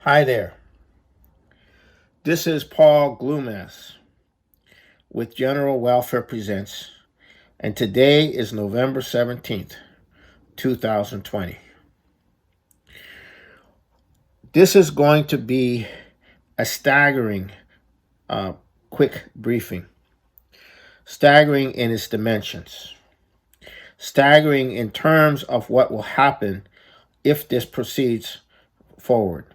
Hi there. This is Paul Glumaz with General Welfare Presents, and today is November 17th, 2020. This is going to be a staggering quick briefing. Staggering in its dimensions. Staggering in terms of what will happen if this proceeds forward.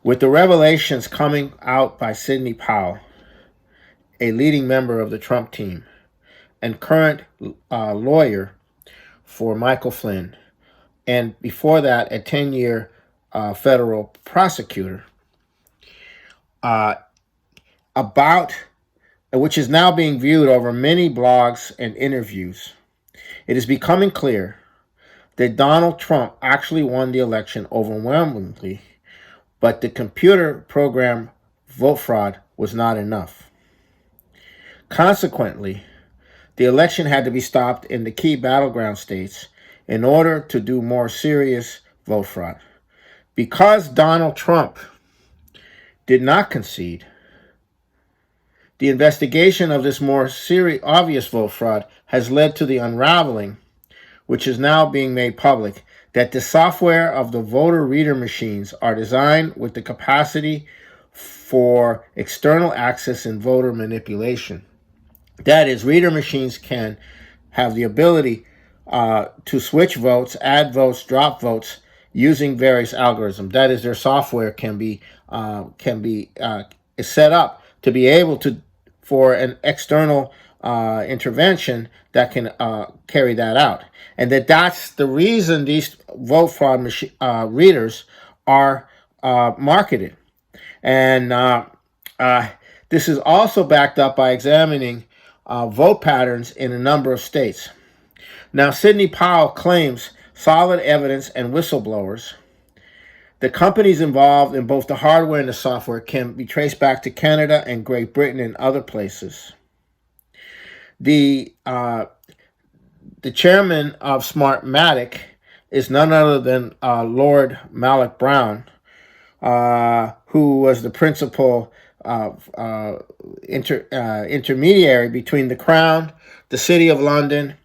With the revelations coming out by Sidney Powell, a leading member of the Trump team and current lawyer for Michael Flynn, and before that, a 10-year federal prosecutor, about which is now being viewed over many blogs and interviews, it is becoming clear that Donald Trump actually won the election overwhelmingly, but the computer program vote fraud was not enough. Consequently, the election had to be stopped in the key battleground states in order to do more serious vote fraud. Because Donald Trump did not concede, the investigation of this more obvious vote fraud has led to the unraveling, which is now being made public, that the software of the voter reader machines are designed with the capacity for external access and voter manipulation. That is, reader machines can have the ability to switch votes, add votes, drop votes using various algorithms. That is, their software can be set up to be able to, for an external intervention that can carry that out. And that's the reason these vote fraud readers are marketed. And this is also backed up by examining vote patterns in a number of states. Now, Sidney Powell claims solid evidence and whistleblowers. The companies involved in both the hardware and the software can be traced back to Canada and Great Britain and other places. The chairman of Smartmatic is none other than Lord Malloch Brown, who was the principal intermediary between the Crown, the City of London,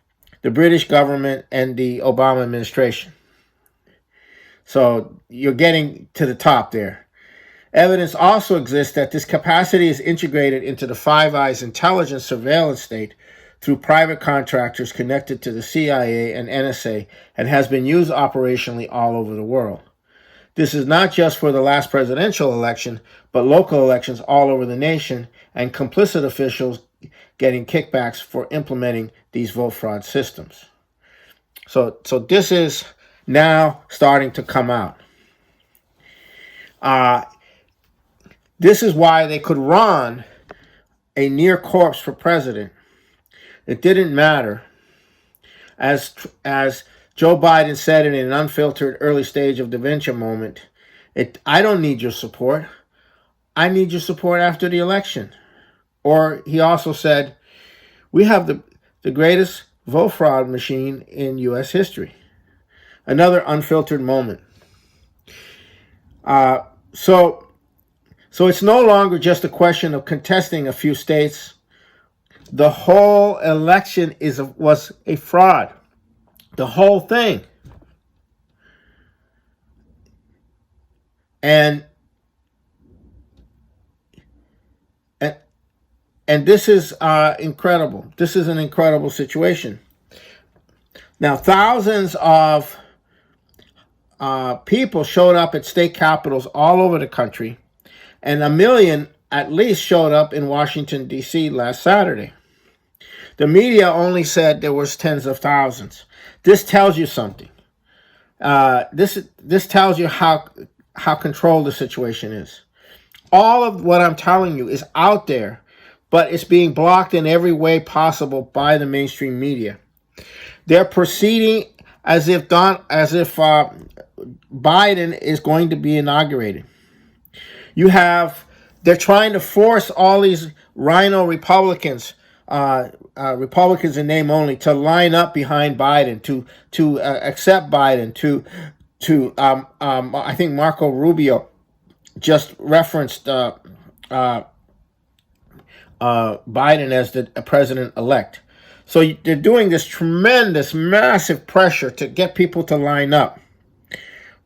the British government, and the Obama administration. So you're getting to the top there. Evidence also exists that this capacity is integrated into the Five Eyes intelligence surveillance state through private contractors connected to the CIA and NSA and has been used operationally all over the world. This is not just for the last presidential election, but local elections all over the nation and complicit officials getting kickbacks for implementing these vote fraud systems. So this is now starting to come out. This is why they could run a near corpse for president. It didn't matter. As Joe Biden said in an unfiltered early stage of dementia moment, I don't need your support. I need your support after the election. Or he also said, we have the greatest vote fraud machine in U.S. history. Another unfiltered moment. So it's no longer just a question of contesting a few states. The whole election was a fraud. The whole thing. And this is incredible. This is an incredible situation. Now, thousands of people showed up at state capitals all over the country, and 1 million at least showed up in Washington, D.C. last Saturday. The media only said there was tens of thousands. This tells you something. This tells you how controlled the situation is. All of what I'm telling you is out there, but it's being blocked in every way possible by the mainstream media. They're proceeding as if Biden is going to be inaugurated. They're trying to force all these rhino Republicans, Republicans in name only, to line up behind Biden, to accept Biden, to I think Marco Rubio just referenced Biden as the president-elect. So they're doing this tremendous, massive pressure to get people to line up.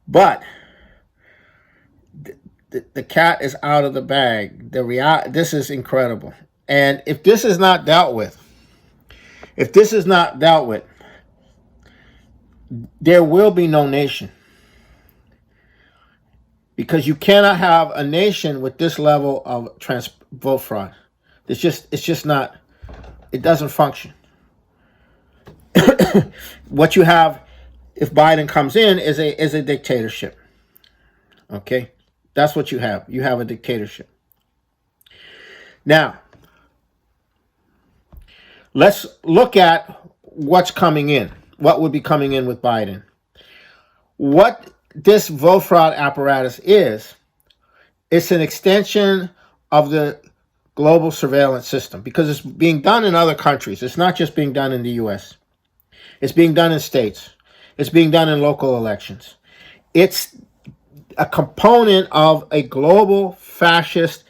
But the cat is out of the bag. This is incredible. And if this is not dealt with, there will be no nation. Because you cannot have a nation with this level of vote fraud. It's just not, it doesn't function. What you have, if Biden comes in, is a dictatorship. Okay? That's what you have. You have a dictatorship. Now, let's look at what's coming in. What would be coming in with Biden? What this vote fraud apparatus is, it's an extension of the global surveillance system because it's being done in other countries. It's not just being done in the U.S. It's being done in states. It's being done in local elections. It's a component of a global fascist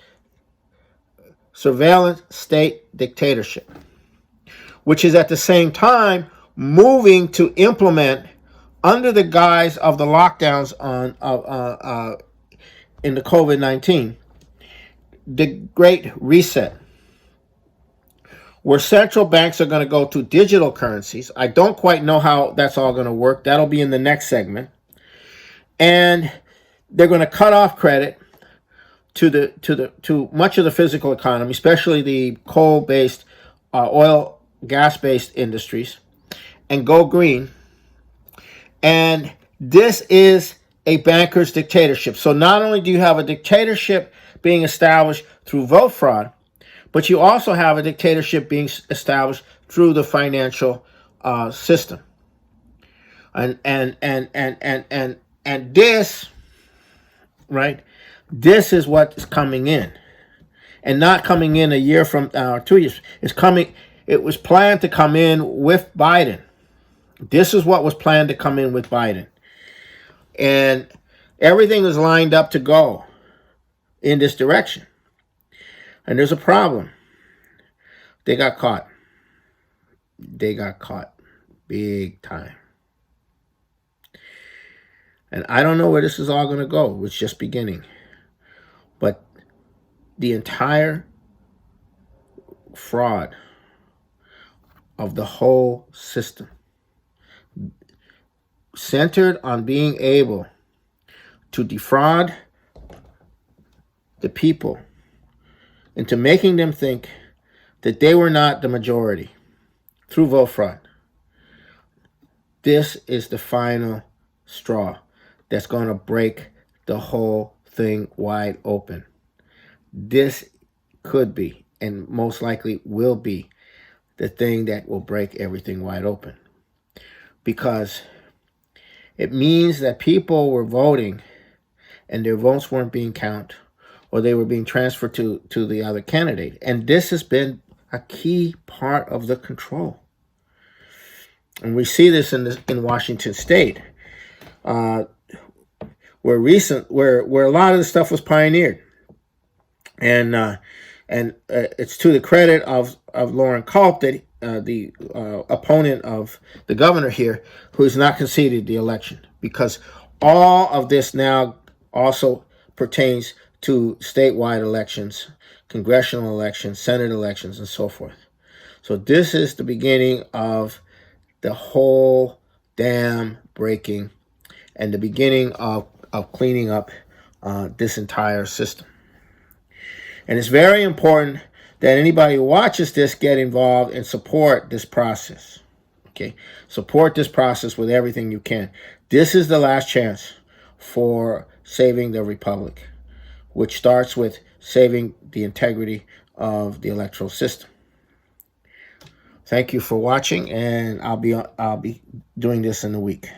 surveillance state dictatorship, which is at the same time moving to implement, under the guise of the lockdowns in the COVID-19, the Great Reset, where central banks are going to go to digital currencies. I don't quite know how that's all going to work. That'll be in the next segment. And they're going to cut off credit to much of the physical economy, especially the coal-based, oil, gas-based industries, and go green. And this is a banker's dictatorship. So not only do you have a dictatorship being established through vote fraud, but you also have a dictatorship being established through the financial system. And this, right? This is what is coming in, and not coming in a year from 2 years. It's coming. It was planned to come in with Biden. This is what was planned to come in with Biden. And everything was lined up to go in this direction. And there's a problem. They got caught. They got caught big time. And I don't know where this is all going to go. It's just beginning. But the entire fraud of the whole system centered on being able to defraud the people into making them think that they were not the majority through vote fraud. This is the final straw that's going to break the whole thing wide open. This could be, and most likely will be, the thing that will break everything wide open. Because it means that people were voting and their votes weren't being counted, or they were being transferred to the other candidate. And this has been a key part of the control. And we see this in Washington State, where a lot of the stuff was pioneered. And it's to the credit of Lauren Culp that the opponent of the governor here, who has not conceded the election, because all of this now also pertains to statewide elections, congressional elections, Senate elections, and so forth. So this is the beginning of the whole dam breaking and the beginning of cleaning up this entire system. And it's very important that anybody who watches this get involved and support this process. Okay? Support this process with everything you can. This is the last chance for saving the republic, which starts with saving the integrity of the electoral system. Thank you for watching, and I'll be doing this in a week.